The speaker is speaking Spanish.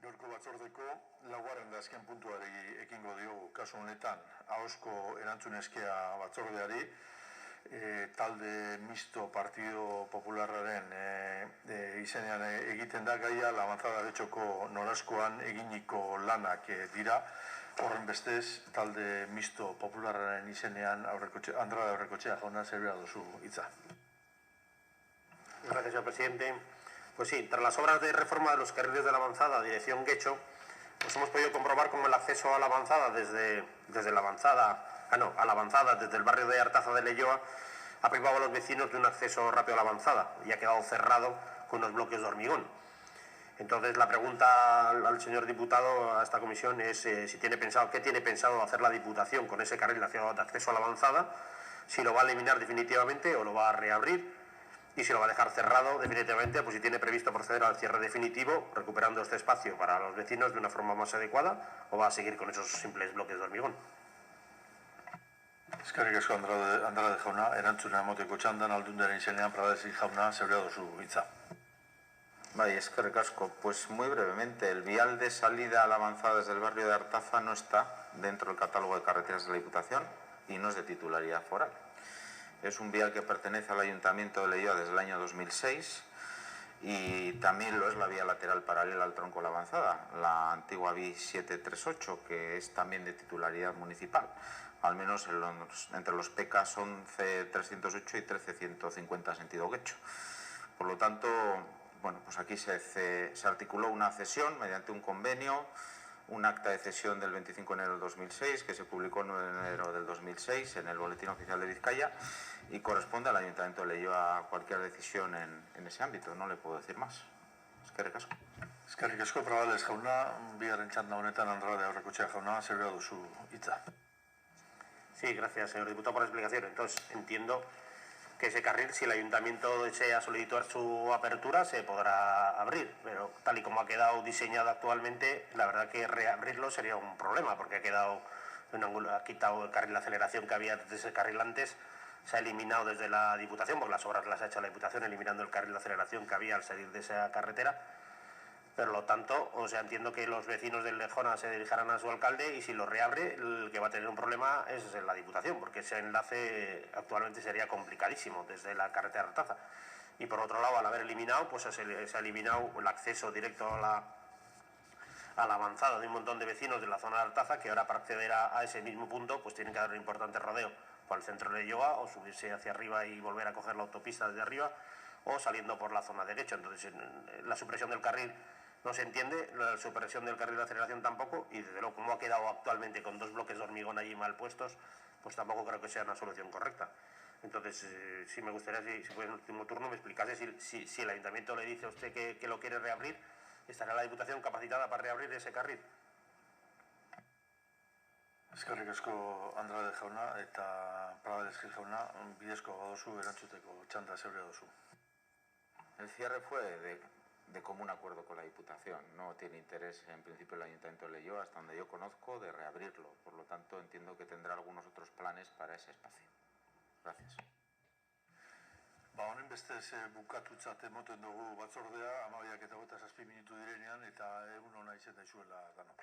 Gaurko batzordeko laugarren da azken puntuari ekingo diogu kasu honetan ahozko erantzunezkea batzordeari talde misto Partido Popularraren izenean egiten da gaia La Avanzada Getxoko norazkoan eginiko lanak dira. Horren bestez, talde misto Popularraren izenean Andrade Aurrekoetxea jauna zerbera duzu hitza. Gracias, señor presidente. Pues sí, tras las obras de reforma de los carriles de la Avanzada, dirección Getxo, pues hemos podido comprobar cómo el acceso a la Avanzada desde la Avanzada, a la Avanzada desde el barrio de Artaza de Leioa ha privado a los vecinos de un acceso rápido a la Avanzada y ha quedado cerrado con unos bloques de hormigón. Entonces la pregunta al señor diputado a esta comisión es si tiene pensado, qué tiene pensado hacer la Diputación con ese carril de acceso a la Avanzada, si lo va a eliminar definitivamente o lo va a reabrir. Y si lo va a dejar cerrado definitivamente, pues si tiene previsto proceder al cierre definitivo, recuperando este espacio para los vecinos de una forma más adecuada, o va a seguir con esos simples bloques de hormigón. Eskerrik asko Andrade jauna, erantzuna emoteko txandan Aldundiaren izenean Pradesi jauna zeurea duzu hitza. Vale, eskerrik asko. Pues muy brevemente, el vial de salida a la Avanzada desde el barrio de Artaza no está dentro del catálogo de carreteras de la Diputación y no es de titularidad foral. Es un vial que pertenece al Ayuntamiento de Leioa desde el año 2006 y también lo es la vía lateral paralela al tronco de la Avanzada, la antigua VI 738, que es también de titularidad municipal, al menos entre los PKs 11.308 y 13.150 sentido Getxo. Por lo tanto, bueno, pues aquí se articuló una cesión mediante un convenio, un acta de cesión del 25 de enero del 2006 que se publicó el 9 de enero del 2006 en el Boletín Oficial de Vizcaya y corresponde al Ayuntamiento de Leioa cualquier decisión en ese ámbito, no le puedo decir más. Eskerrik asko. Eskerrik asko Pradales jauna, bigarren txanda honetan Andrade Aurrekoetxea jauna zeurea duzu hitza. Sí, gracias, señor diputado, por la explicación. Entonces, entiendo que ese carril, si el ayuntamiento desea solicitar su apertura, se podrá abrir, pero tal y como ha quedado diseñado actualmente, la verdad que reabrirlo sería un problema, porque ha quitado el carril de aceleración que había desde ese carril antes, se ha eliminado desde la Diputación, porque las obras las ha hecho la Diputación, eliminando el carril de aceleración que había al salir de esa carretera. Por lo tanto, entiendo que los vecinos del Lejona se dirigirán a su alcalde y si lo reabre, el que va a tener un problema es la Diputación, porque ese enlace actualmente sería complicadísimo desde la carretera de Artaza. Y por otro lado, al haber eliminado, pues se ha eliminado el acceso directo a la Avanzada de un montón de vecinos de la zona de Artaza, que ahora para acceder a ese mismo punto, pues tienen que dar un importante rodeo por el centro de Leioa o subirse hacia arriba y volver a coger la autopista desde arriba o saliendo por la zona de Getxo. Entonces, la supresión del carril no se entiende, la supresión del carril de aceleración tampoco, y desde luego como ha quedado actualmente con dos bloques de hormigón allí mal puestos, pues tampoco creo que sea una solución correcta. Entonces, sí me gustaría, si fue en el último turno, me explicase si el ayuntamiento le dice a usted que lo quiere reabrir, ¿estará la Diputación capacitada para reabrir ese carril? Eskerrik asko Andrade jauna eta Pradales jauna, bidezko baduzu erantzuteko txanda zeurea duzu. El cierre fue de común acuerdo con la Diputación. No tiene interés, en principio, el Ayuntamiento de Leioa, hasta donde yo conozco, de reabrirlo. Por lo tanto, entiendo que tendrá algunos otros planes para ese espacio. Gracias. Honen bestez bukatutzat emoten dugu batzordea, 12:27 minutu direnean, eta egun ona izan daizuela danok.